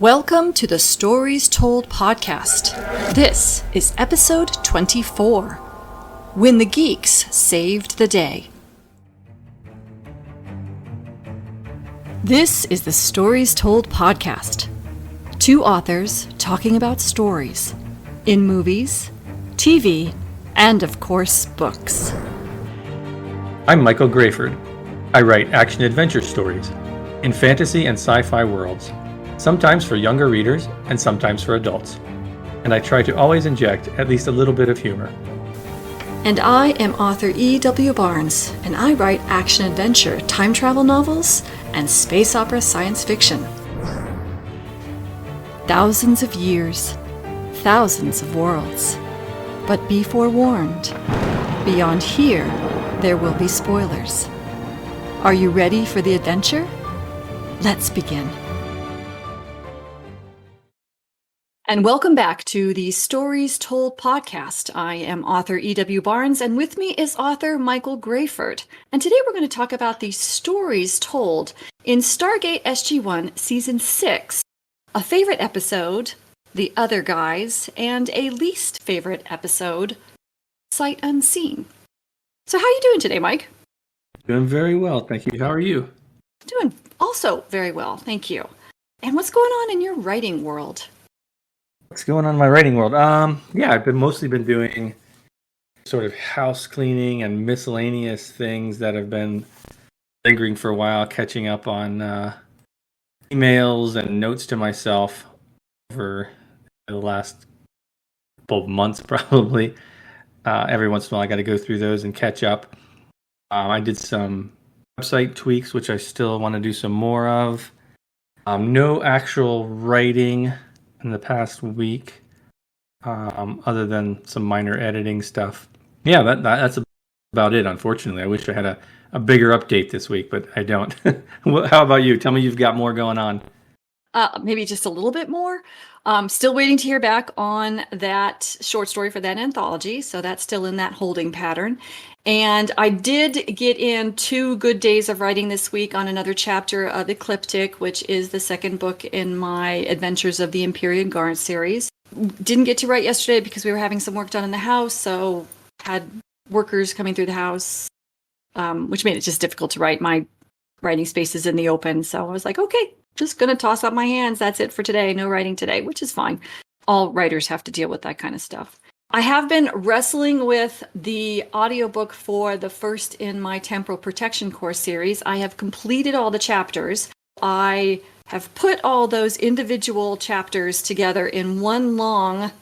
Welcome to the Stories Told podcast. This is episode 24, When the Geeks Saved the Day. This is the Stories Told podcast. Two authors talking about stories in movies, TV, and of course, books. I'm Michael Grayford. I write action-adventure stories in fantasy and sci-fi worlds, sometimes for younger readers and sometimes for adults. And I try to always inject at least a little bit of humor. And I am author E.W. Barnes, and I write action-adventure, time travel novels, and space opera science fiction. Thousands of years, thousands of worlds. But be forewarned, beyond here, there will be spoilers. Are you ready for the adventure? Let's begin. And welcome back to the Stories Told podcast. I am author E.W. Barnes, and with me is author Michael Grayford. And today we're going to talk about the stories told in Stargate SG1 Season 6, a favorite episode, The Other Guys, and a least favorite episode, Sight Unseen. So how are you doing today, Mike? Doing very well, thank you. How are you? Doing also very well, thank you. And what's going on in your writing world? What's going on in my writing world? I've mostly been doing sort of house cleaning and miscellaneous things that have been lingering for a while, catching up on emails and notes to myself over the last couple of months, probably. Every once in a while, I got to go through those and catch up. I did some website tweaks, which I still want to do some more of. No actual writing in the past week, other than some minor editing stuff. Yeah, that's about it, unfortunately. I wish I had a bigger update this week, but I don't. How about you? Tell me you've got more going on. Maybe just a little bit more. Still waiting to hear back on that short story for that anthology, so that's still in that holding pattern. And I did get in 2 good days of writing this week on another chapter of Ecliptic, which is the second book in my Adventures of the Empyrean Guard series. Didn't get to write yesterday because we were having some work done in the house, so had workers coming through the house, which made it just difficult to write. My writing space is in the open, so I was like, okay, just going to toss up my hands. That's it for today. No writing today, which is fine. All writers have to deal with that kind of stuff. I have been wrestling with the audiobook for the first in my Temporal Protection Course series. I have completed all the chapters. I have put all those individual chapters together in one long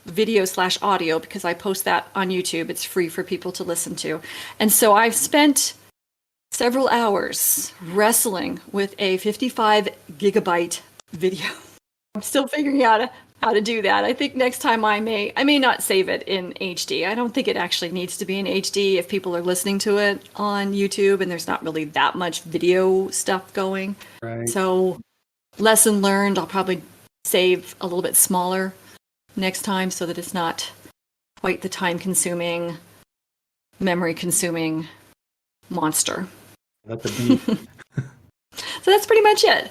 video/audio because I post that on YouTube. It's free for people to listen to. And so I've spent several hours wrestling with a 55 gigabyte video. I'm still figuring out how to do that. I think next time I may not save it in HD. I don't think it actually needs to be in HD if people are listening to it on YouTube and there's not really that much video stuff going. Right. So lesson learned, I'll probably save a little bit smaller next time so that it's not quite the time-consuming, memory-consuming monster. That's a beat. So that's pretty much it.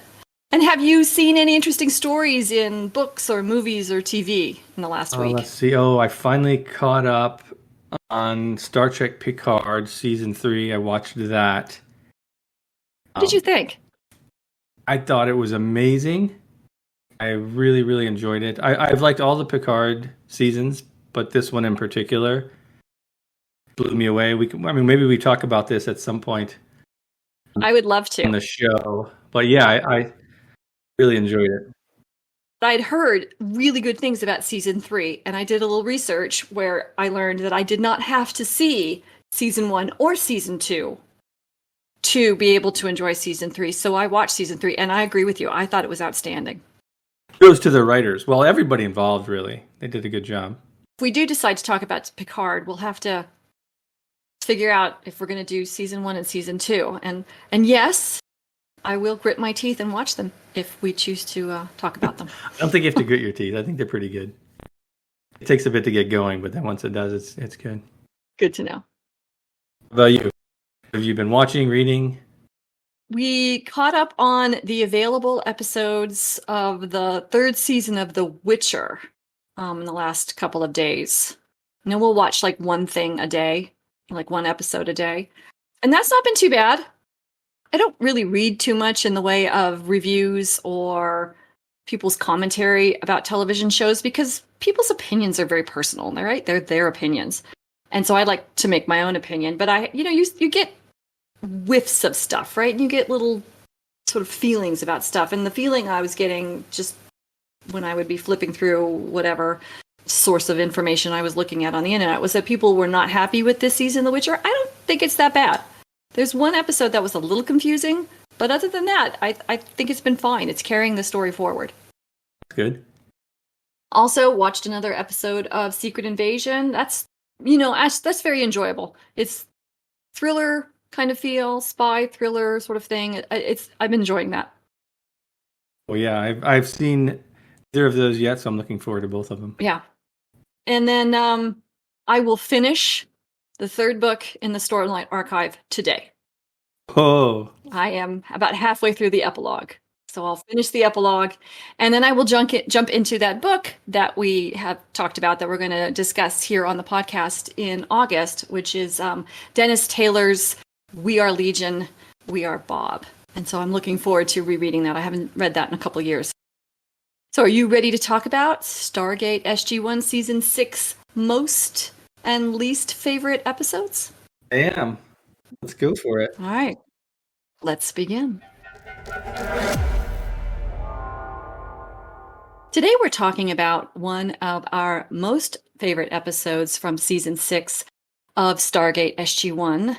And have you seen any interesting stories in books or movies or TV in the last week? Let's see. I finally caught up on Star Trek Picard Season 3. I watched that. What did you think? I thought it was amazing. I really, really enjoyed it. I've liked all the Picard seasons, but this one in particular blew me away. Maybe we talk about this at some point. I would love to. On the show. But yeah, I really enjoyed it. I'd heard really good things about Season 3, and I did a little research where I learned that I did not have to see Season 1 or Season 2 to be able to enjoy Season 3. So I watched Season 3, and I agree with you. I thought it was outstanding. Kudos to the writers. Well, everybody involved, really. They did a good job. If we do decide to talk about Picard, we'll have to figure out if we're going to do Season 1 and Season 2. And yes, I will grit my teeth and watch them if we choose to talk about them. I don't think you have to grit your teeth. I think they're pretty good. It takes a bit to get going, but then once it does, it's good. Good to know. How about you? Have you been watching, reading? We caught up on the available episodes of the third season of The Witcher in the last couple of days. We'll watch like one thing a day, like one episode a day. And that's not been too bad. I don't really read too much in the way of reviews or people's commentary about television shows because people's opinions are very personal, right? They're their opinions. And so I like to make my own opinion, but you get whiffs of stuff, right? And you get little sort of feelings about stuff. And the feeling I was getting just when I would be flipping through whatever source of information I was looking at on the internet was that people were not happy with this season of The Witcher. I don't think it's that bad. There's one episode that was a little confusing, but other than that, I think it's been fine. It's carrying the story forward. Good. Also watched another episode of Secret Invasion. That's very enjoyable. It's thriller kind of feel, spy thriller sort of thing. I'm enjoying that. Well, yeah, I've seen neither of those yet, so I'm looking forward to both of them. Yeah. And then I will finish the third book in the Storyline Archive today. Oh. I am about halfway through the epilogue. So I'll finish the epilogue, and then I will jump into that book that we have talked about that we're going to discuss here on the podcast in August, which is Dennis Taylor's We Are Legion, We Are Bob. And so I'm looking forward to rereading that. I haven't read that in a couple of years. So are you ready to talk about Stargate SG1 Season 6 most and least favorite episodes? I am. Let's go for it. All right. Let's begin. Today we're talking about one of our most favorite episodes from Season 6 of Stargate SG1,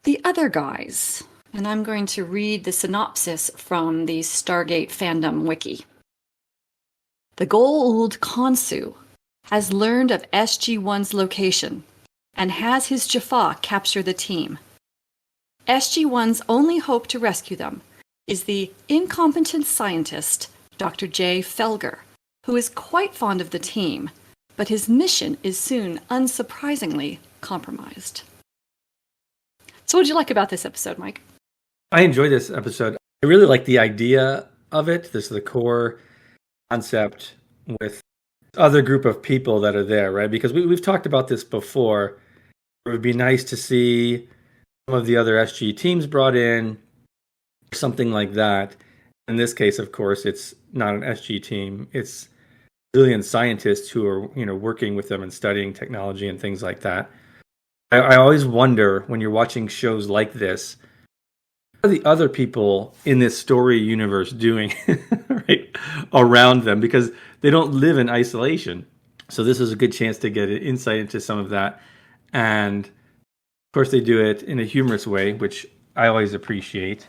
The Other Guys. And I'm going to read the synopsis from the Stargate fandom wiki. The Goa'uld Khonsu has learned of SG1's location and has his Jaffa capture the team. SG1's only hope to rescue them is the incompetent scientist Dr. J. Felger, who is quite fond of the team, but his mission is soon unsurprisingly compromised. So what did you like about this episode, Mike? I enjoyed this episode. I really like the idea of it. This is the core concept with other group of people that are there, right? Because we've talked about this before. It would be nice to see some of the other SG teams brought in, something like that. In this case, of course, it's not an SG team. It's brilliant scientists who are, working with them and studying technology and things like that. I always wonder when you're watching shows like this, what are the other people in this story universe doing right around them? Because they don't live in isolation. So this is a good chance to get an insight into some of that. And of course, they do it in a humorous way, which I always appreciate.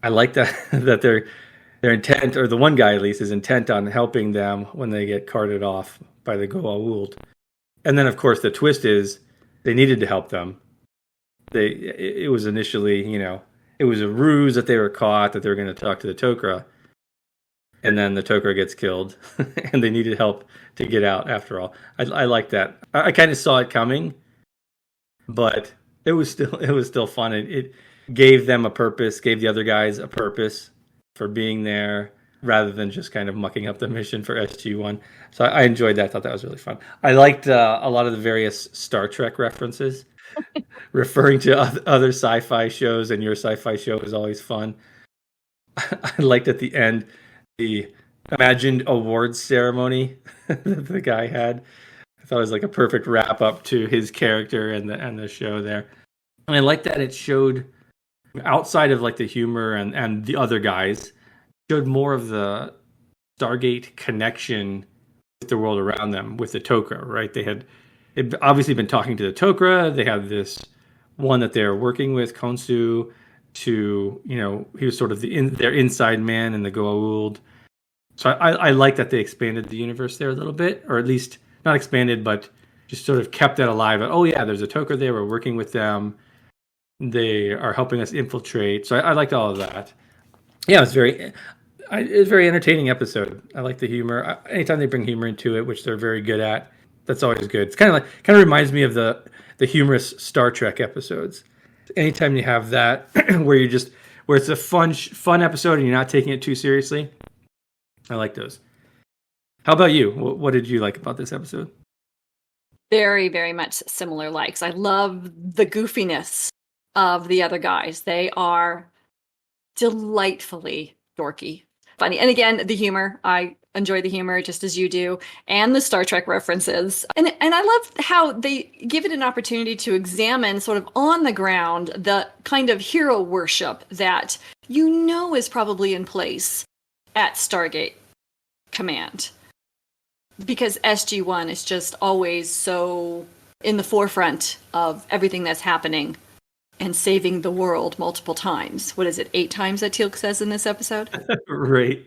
I like that they're intent, or the one guy at least, is intent on helping them when they get carted off by the Goa'uld. And then, of course, the twist is they needed to help them. It was initially, it was a ruse that they were caught, that they were going to talk to the Tok'ra. And then the Tok'ra gets killed, and they needed help to get out after all. I like that. I kind of saw it coming, but it was still fun. It gave them a purpose, gave the other guys a purpose for being there, rather than just kind of mucking up the mission for SG1. So I enjoyed that. I thought that was really fun. I liked a lot of the various Star Trek references, referring to other sci-fi shows, and your sci-fi show is always fun. I liked at the end the imagined awards ceremony that the guy had. I thought it was like a perfect wrap up to his character and the show there. And I liked that it showed, outside of like the humor and the other guys, showed more of the Stargate connection with the world around them, with the Tok'ra, right? They had obviously been talking to the Tok'ra. They had this one that they're working with, Khonsu, to, he was sort of their inside man in the Goa'uld. So I like that they expanded the universe there a little bit, or at least not expanded, but just sort of kept that alive. Oh yeah, there's a Tok'ra there. We're working with them. They are helping us infiltrate. So I liked all of that. Yeah, it was a very entertaining episode. I like the humor. Anytime they bring humor into it, which they're very good at, that's always good. It's kind of reminds me of the humorous Star Trek episodes. Anytime you have that, where where it's a fun episode and you're not taking it too seriously. I like those. How about you? What did you like about this episode? Very, very much similar likes. I love the goofiness of the other guys. They are delightfully dorky, funny. And again, the humor. I enjoy the humor just as you do, and the Star Trek references. And I love how they give it an opportunity to examine sort of on the ground the kind of hero worship that you know is probably in place at Stargate Command. Because SG1 is just always so in the forefront of everything that's happening and saving the world multiple times. What is it, 8 times that Teal'c says in this episode? Right.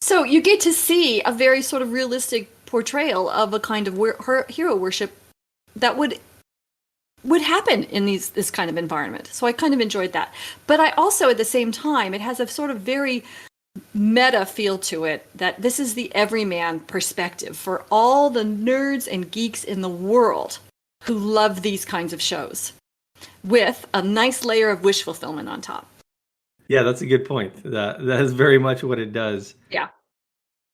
So you get to see a very sort of realistic portrayal of a kind of hero worship that would happen in this kind of environment. So I kind of enjoyed that. But I also, at the same time, it has a sort of very meta feel to it, that this is the everyman perspective for all the nerds and geeks in the world who love these kinds of shows, with a nice layer of wish fulfillment on top. Yeah, that's a good point. That is very much what it does. Yeah.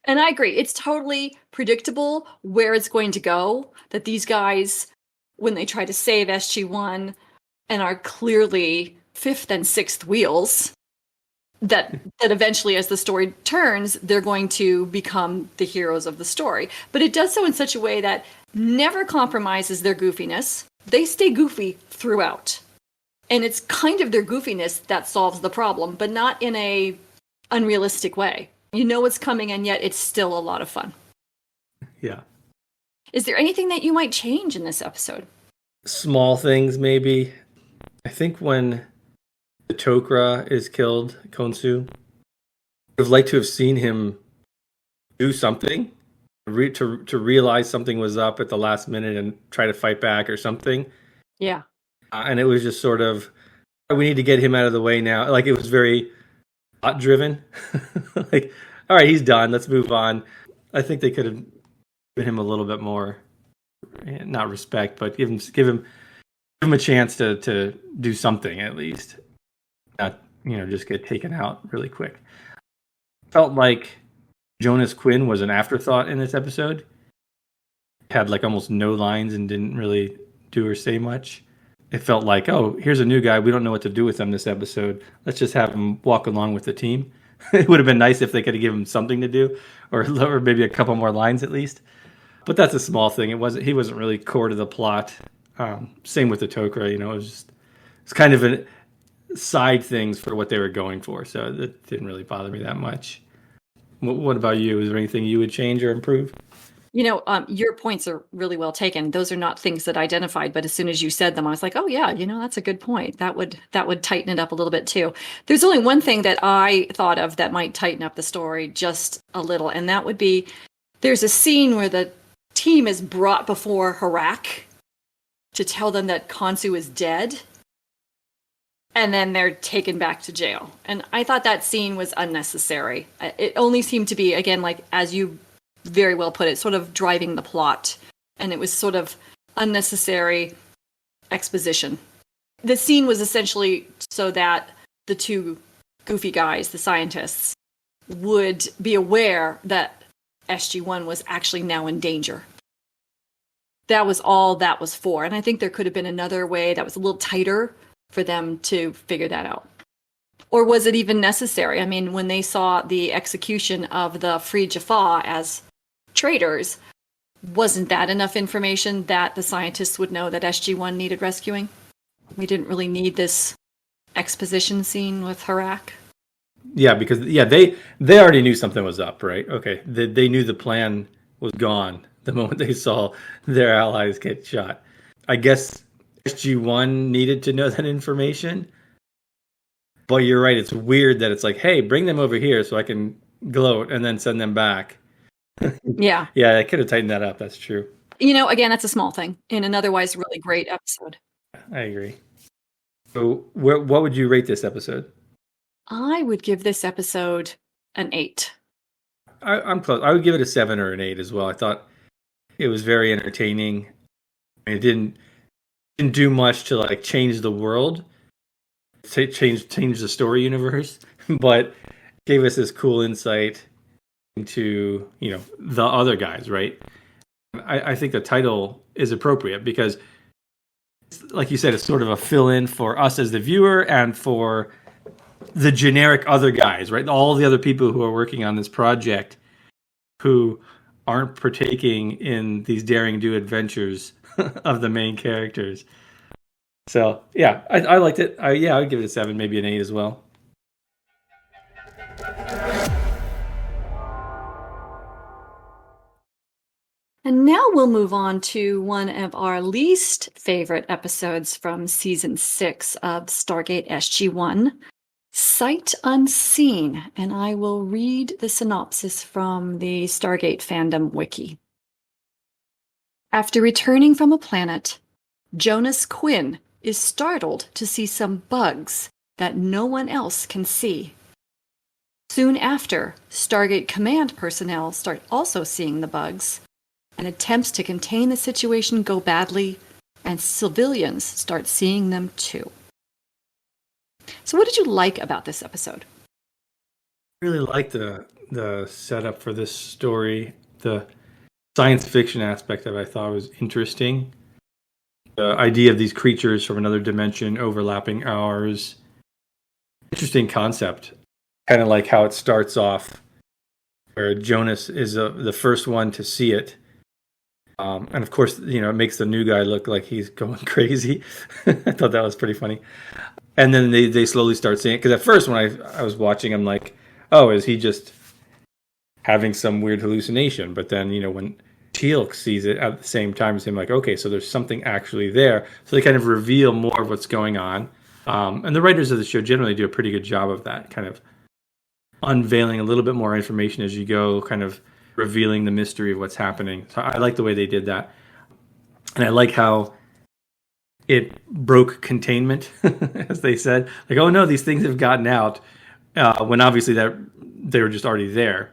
And I agree. It's totally predictable where it's going to go, that these guys, when they try to save SG1 and are clearly fifth and sixth wheels, that eventually, as the story turns, they're going to become the heroes of the story. But it does so in such a way that never compromises their goofiness. They stay goofy throughout. And it's kind of their goofiness that solves the problem, but not in a unrealistic way. You know what's coming, and yet it's still a lot of fun. Yeah. Is there anything that you might change in this episode? Small things, maybe. I think when the Tok'ra is killed, Khonsu, I would have liked to have seen him do something, to realize something was up at the last minute and try to fight back or something. Yeah. And it was just sort of, we need to get him out of the way now. Like, it was very plot driven. Like, all right, he's done. Let's move on. I think they could have given him a little bit more, not respect, but give him a chance to do something at least. Not, just get taken out really quick. Felt like Jonas Quinn was an afterthought in this episode. Had like almost no lines and didn't really do or say much. It felt like, oh, here's a new guy. We don't know what to do with him this episode. Let's just have him walk along with the team. It would have been nice if they could have given him something to do, or maybe a couple more lines at least. But that's a small thing. He wasn't really core to the plot. Same with the Tok'ra. It's kind of a side things for what they were going for. So that didn't really bother me that much. What about you? Is there anything you would change or improve? Your points are really well taken. Those are not things that I identified, but as soon as you said them, I was like, oh yeah, that's a good point. That would tighten it up a little bit too. There's only one thing that I thought of that might tighten up the story just a little, and that would be, there's a scene where the team is brought before Harak to tell them that Khonsu is dead, and then they're taken back to jail. And I thought that scene was unnecessary. It only seemed to be, again, like, as you very well put it, sort of driving the plot. And it was sort of unnecessary exposition. The scene was essentially so that the two goofy guys, the scientists, would be aware that SG1 was actually now in danger. That was all that was for. And I think there could have been another way that was a little tighter for them to figure that out. Or was it even necessary? I mean, when they saw the execution of the Free Jaffa as traitors, wasn't that enough information that the scientists would know that SG1 needed rescuing? We didn't really need this exposition scene with Harak. Yeah, because they already knew something was up, right? Okay, they knew the plan was gone the moment they saw their allies get shot. I guess SG1 needed to know that information. But you're right, it's weird that it's like, hey, bring them over here so I can gloat and then send them back. Yeah. Yeah, I could have tightened that up. That's true. Again, that's a small thing in an otherwise really great episode. I agree. So what would you rate this episode? I would give this episode an 8. I'm close. I would give it a 7 or an 8 as well. I thought it was very entertaining. It didn't do much to like change the world, change the story universe, but gave us this cool insight into, the other guys, right? I think the title is appropriate because, like you said, it's sort of a fill-in for us as the viewer and for the generic other guys, right? All the other people who are working on this project who aren't partaking in these daring do adventures of the main characters. So yeah, I liked it. I'd give it a 7, maybe an 8 as well. And now we'll move on to one of our least favorite episodes from season 6 of Stargate SG1, Sight Unseen. And I will read the synopsis from the Stargate fandom wiki. After returning from a planet, Jonas Quinn is startled to see some bugs that no one else can see. Soon after, Stargate Command personnel start also seeing the bugs, and attempts to contain the situation go badly, and civilians start seeing them too. So what did you like about this episode? I really liked the setup for this story. The science fiction aspect of it I thought was interesting. The idea of these creatures from another dimension overlapping ours. Interesting concept. Kind of like how it starts off, where Jonas is the first one to see it. And of course, it makes the new guy look like he's going crazy. I thought that was pretty funny. And then they slowly start seeing it. Because at first, when I was watching, I'm like, oh, is he just having some weird hallucination? But then, when Teal'c sees it at the same time as him, like, okay, so there's something actually there. So they kind of reveal more of what's going on. And the writers of the show generally do a pretty good job of that, kind of unveiling a little bit more information as you go, kind of revealing the mystery of what's happening. So I like the way they did that. And I like how it broke containment, as they said. Like, oh no, these things have gotten out, when obviously that they were just already there.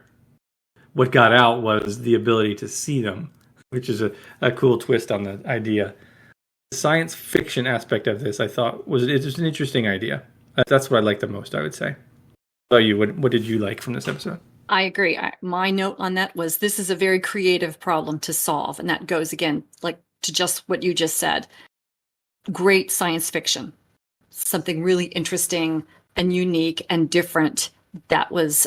What got out was the ability to see them, which is a cool twist on the idea. The science fiction aspect of this, I thought, was just an interesting idea. That's what I liked the most, I would say. How about you? What did you like from this episode? I agree. My note on that was this is a very creative problem to solve. And that goes, again, like to just what you just said. Great science fiction. Something really interesting and unique and different. That was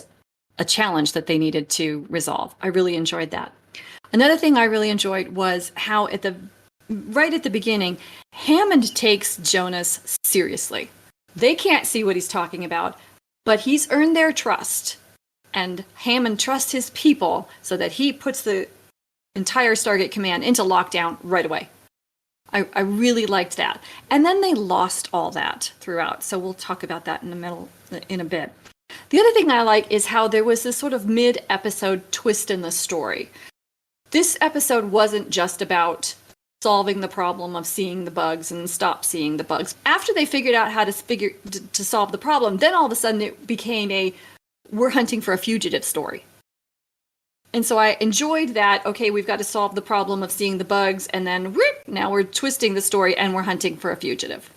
a challenge that they needed to resolve. I really enjoyed that. Another thing I really enjoyed was how right at the beginning, Hammond takes Jonas seriously. They can't see what he's talking about, but he's earned their trust. And Hammond trusts his people so that he puts the entire Stargate Command into lockdown right away. I really liked that. And then they lost all that throughout. So we'll talk about that in a bit. The other thing I like is how there was this sort of mid-episode twist in the story. This episode wasn't just about solving the problem of seeing the bugs and stop seeing the bugs. After they figured out how to solve the problem, then all of a sudden it became we're hunting for a fugitive story. And so I enjoyed that. Okay, we've got to solve the problem of seeing the bugs, and then now we're twisting the story and we're hunting for a fugitive.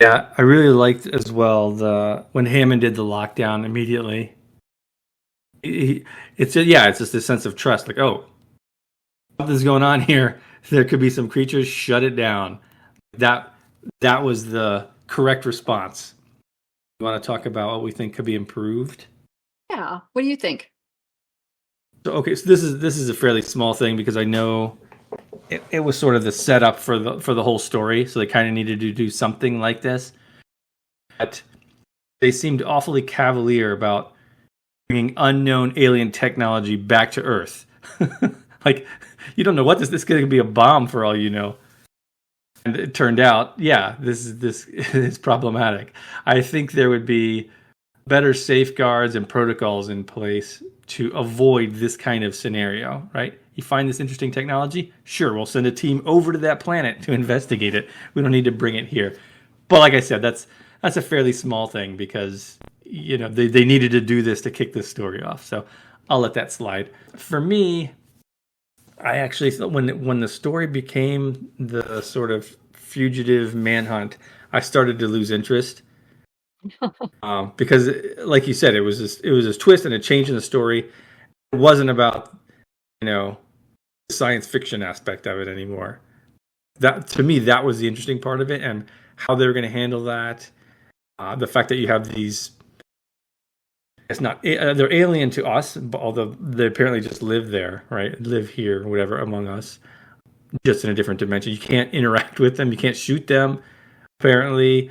Yeah, I really liked as well when Hammond did the lockdown immediately. It's just this sense of trust. Like, oh, something's going on here. There could be some creatures. Shut it down. That was the correct response. You want to talk about what we think could be improved? Yeah. What do you think? So this is a fairly small thing because I know it was sort of the setup for the whole story, so they kind of needed to do something like this. But they seemed awfully cavalier about bringing unknown alien technology back to Earth. Like, you don't know what this could be a bomb for all you know. And it turned out, this is problematic. I think there would be better safeguards and protocols in place to avoid this kind of scenario, right? You find this interesting technology? Sure, we'll send a team over to that planet to investigate it. We don't need to bring it here. But like I said, that's a fairly small thing because, they needed to do this to kick this story off. So I'll let that slide. For me, I actually thought when the story became the sort of fugitive manhunt, I started to lose interest. Because, like you said, it was this twist and a change in the story. It wasn't about the science fiction aspect of it anymore. That, to me, that was the interesting part of it, and how they were going to handle that. The fact that you have these, it's not they're alien to us, although they apparently just live there, right? Live here, whatever, among us, just in a different dimension. You can't interact with them. You can't shoot them. Apparently,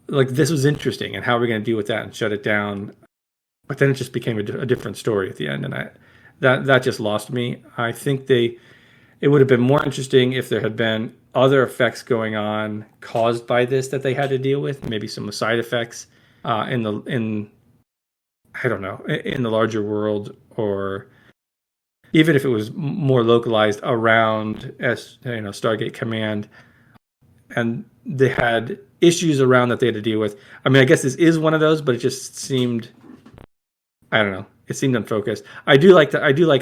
like, this was interesting, and how are we going to deal with that and shut it down? But then it just became a different story at the end, and that just lost me. I think it would have been more interesting if there had been other effects going on caused by this that they had to deal with. Maybe some side effects in I don't know, in the larger world, or even if it was more localized around Stargate Command, and they had issues around that they had to deal with. I mean, I guess this is one of those, but it just seemed, I don't know, it seemed unfocused. I do like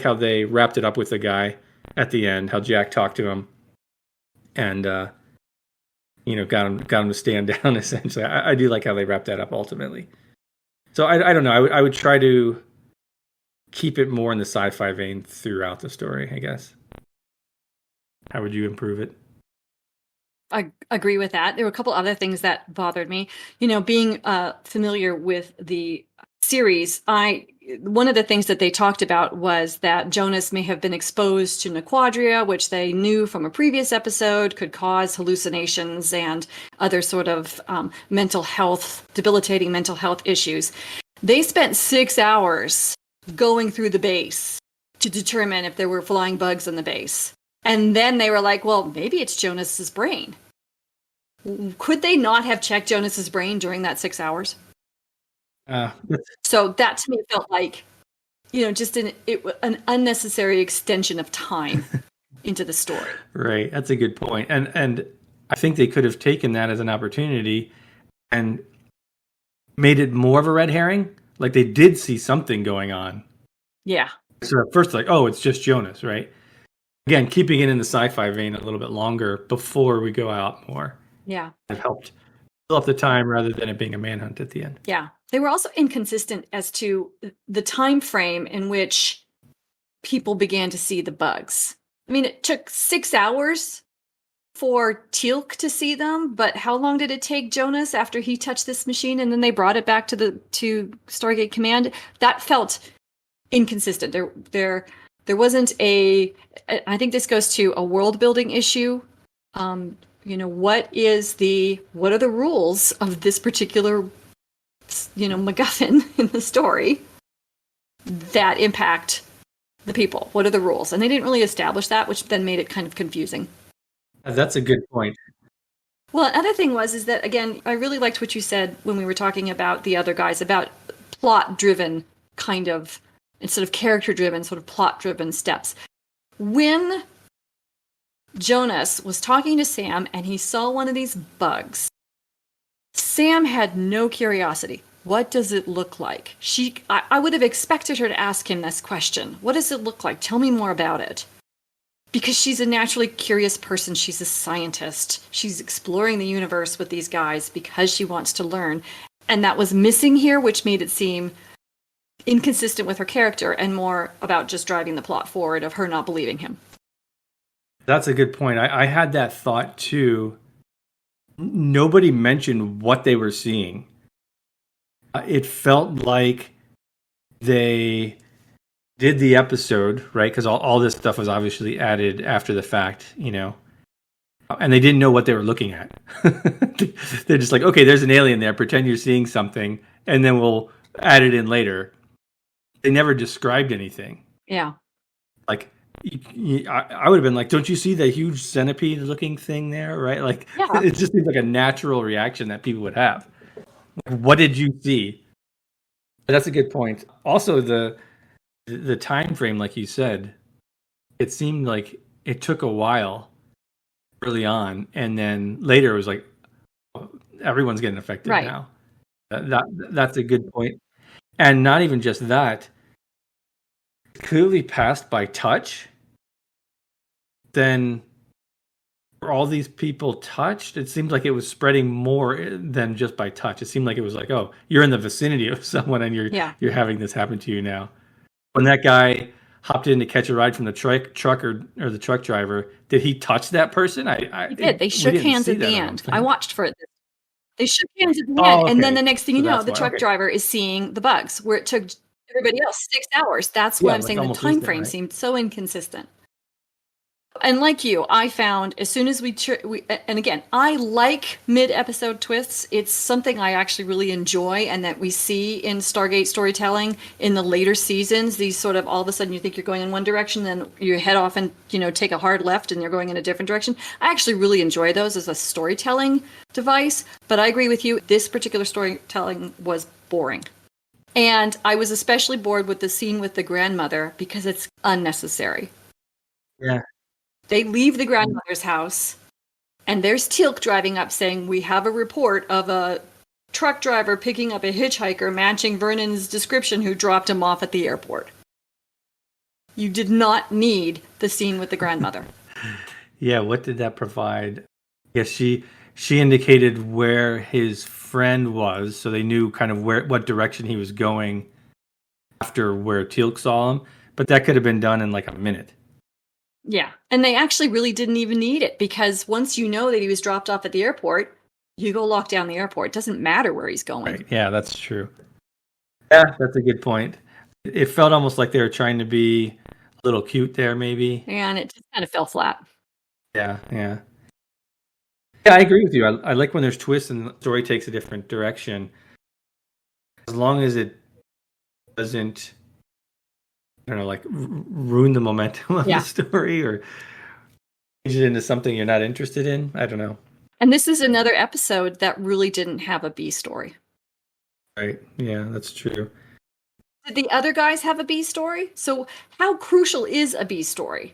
how they wrapped it up with the guy at the end, how Jack talked to him, and got him to stand down. Essentially, I do like how they wrapped that up ultimately. So I don't know. I would try to keep it more in the sci-fi vein throughout the story, I guess. How would you improve it? I agree with that. There were a couple other things that bothered me. Being familiar with the series, one of the things that they talked about was that Jonas may have been exposed to Nequadria, which they knew from a previous episode could cause hallucinations and other sort of debilitating mental health issues. They spent 6 hours going through the base to determine if there were flying bugs in the base. And then they were like, well, maybe it's Jonas's brain. Could they not have checked Jonas's brain during that 6 hours? So that to me felt like, just an unnecessary extension of time into the story. Right. That's a good point. And I think they could have taken that as an opportunity and made it more of a red herring. Like, they did see something going on. Yeah. So at first, like, oh, it's just Jonas, right? Again, keeping it in the sci-fi vein a little bit longer before we go out more. Yeah. It helped fill up the time rather than it being a manhunt at the end. Yeah. They were also inconsistent as to the time frame in which people began to see the bugs. I mean, it took 6 hours for Teal'c to see them, but how long did it take Jonas after he touched this machine and then they brought it back to Stargate Command? That felt inconsistent. There wasn't I think this goes to a world building issue. What are the rules of this particular MacGuffin in the story that impact the people? What are the rules? And they didn't really establish that, which then made it kind of confusing. That's a good point. Well, another thing is that, again, I really liked what you said when we were talking about the other guys, about plot-driven kind of, instead of character-driven, sort of plot-driven steps. When Jonas was talking to Sam and he saw one of these bugs, Sam had no curiosity. What does it look like? I would have expected her to ask him this question. What does it look like? Tell me more about it. Because she's a naturally curious person. She's a scientist. She's exploring the universe with these guys because she wants to learn. And that was missing here, which made it seem inconsistent with her character and more about just driving the plot forward of her not believing him. That's a good point. I had that thought too. Nobody mentioned what they were seeing. It felt like they did the episode, right? Because all this stuff was obviously added after the fact, and they didn't know what they were looking at. They're just like, okay, there's an alien there. Pretend you're seeing something, and then we'll add it in later. They never described anything. Yeah. Like, I would have been like, don't you see the huge centipede-looking thing there, right? Like, yeah. It just seems like a natural reaction that people would have. What did you see? That's a good point. Also, the time frame, like you said, it seemed like it took a while early on, and then later it was like, oh, everyone's getting affected right now. That's a good point. And not even just that, clearly passed by touch, then were all these people touched? It seemed like it was spreading more than just by touch. It seemed like it was like, oh, you're in the vicinity of someone and you're having this happen to you now. When that guy hopped in to catch a ride from the truck or the truck driver, did he touch that person? He did. They shook hands at the end. I watched for it. They shook hands at the end. Okay. And then the next thing you know, the truck driver is seeing the bugs where it took everybody else 6 hours. That's why I'm saying the time frame seemed so inconsistent. And like you, I found as soon as we and again, I like mid-episode twists. It's something I actually really enjoy and that we see in Stargate storytelling in the later seasons. These sort of all of a sudden you think you're going in one direction, then you head off and, take a hard left and you're going in a different direction. I actually really enjoy those as a storytelling device, but I agree with you. This particular storytelling was boring. And I was especially bored with the scene with the grandmother because it's unnecessary. Yeah. They leave the grandmother's house, and there's Teal'c driving up saying, we have a report of a truck driver picking up a hitchhiker matching Vernon's description who dropped him off at the airport. You did not need the scene with the grandmother. Yeah, what did that provide? Yes, she indicated where his friend was, so they knew kind of what direction he was going after where Teal'c saw him, but that could have been done in like a minute. Yeah, and they actually really didn't even need it because once you know that he was dropped off at the airport, you go lock down the airport. It doesn't matter where he's going. Right. Yeah, that's true. Yeah, that's a good point. It felt almost like they were trying to be a little cute there, maybe. And it just kind of fell flat. Yeah. Yeah, I agree with you. I like when there's twists and the story takes a different direction. As long as it doesn't, I don't know, like ruin the momentum of the story or change it into something you're not interested in. I don't know. And this is another episode that really didn't have a B story. Right. Yeah, that's true. Did the other guys have a B story? So how crucial is a B story?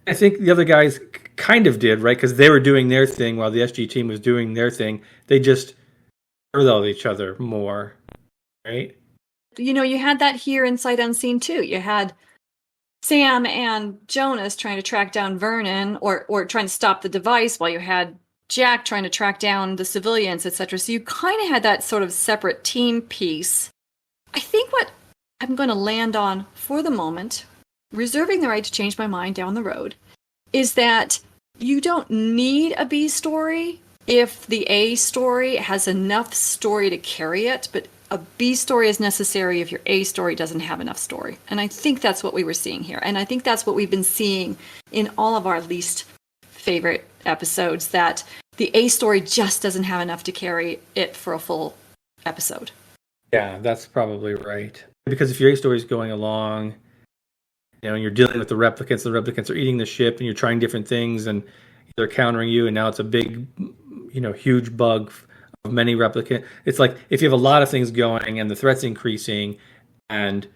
I think the other guys kind of did, right? Because they were doing their thing while the SG team was doing their thing. They just paralleled each other more, right? You had that here in Sight Unseen too. You had Sam and Jonas trying to track down Vernon or trying to stop the device while you had Jack trying to track down the civilians, etc. So you kind of had that sort of separate team piece. I think what I'm going to land on for the moment, reserving the right to change my mind down the road, is that you don't need a B story if the A story has enough story to carry it, but a B story is necessary if your A story doesn't have enough story. And I think that's what we were seeing here. And I think that's what we've been seeing in all of our least favorite episodes, that the A story just doesn't have enough to carry it for a full episode. Yeah, that's probably right. Because if your A story is going along, and you're dealing with the replicants are eating the ship and you're trying different things and they're countering you and now it's a big, huge bug of many replicants. It's like if you have a lot of things going and the threat's increasing and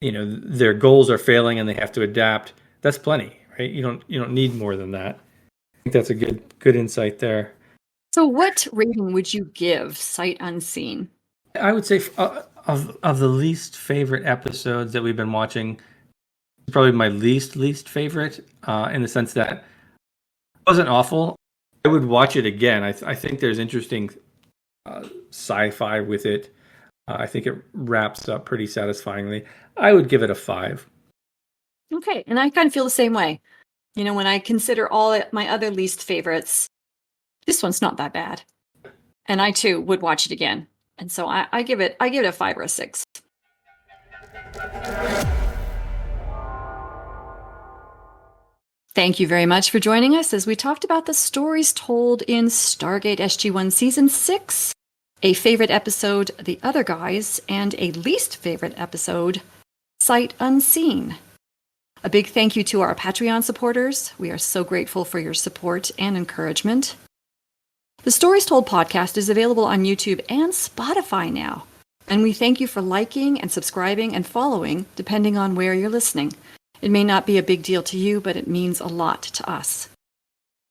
their goals are failing and they have to adapt, that's plenty, right? You don't need more than that. I think that's a good insight there. So what rating would you give Sight Unseen? I would say of the least favorite episodes that we've been watching, it's probably my least favorite, in the sense that it wasn't awful. I would watch it again. I think there's interesting sci-fi with it. I think it wraps up pretty satisfyingly. I would give it a 5. Okay, and I kind of feel the same way. When I consider all my other least favorites, this one's not that bad. And I too would watch it again. And so I give it a 5 or a 6. Thank you very much for joining us as we talked about the stories told in Stargate SG1 Season 6, a favorite episode, The Other Guys, and a least favorite episode, Sight Unseen. A big thank you to our Patreon supporters. We are so grateful for your support and encouragement. The Stories Told podcast is available on YouTube and Spotify now, and we thank you for liking and subscribing and following, depending on where you're listening. It may not be a big deal to you, but it means a lot to us.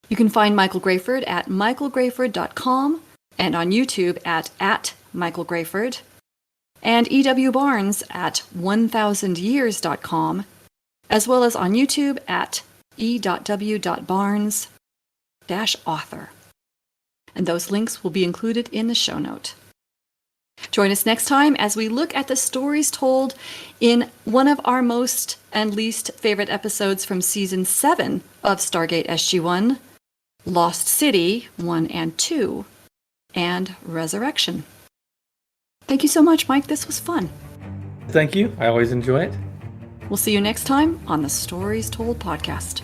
You can find Michael Grayford at michaelgrayford.com and on YouTube at Michael Grayford, and E.W. Barnes at 1000years.com, as well as on YouTube at e.w.barnes. author. And those links will be included in the show note. Join us next time as we look at the stories told in one of our most and least favorite episodes from Season 7 of Stargate SG1, Lost City 1 and 2, and Resurrection. Thank you so much, Mike. This was fun. Thank you. I always enjoy it. We'll see you next time on the Stories Told podcast.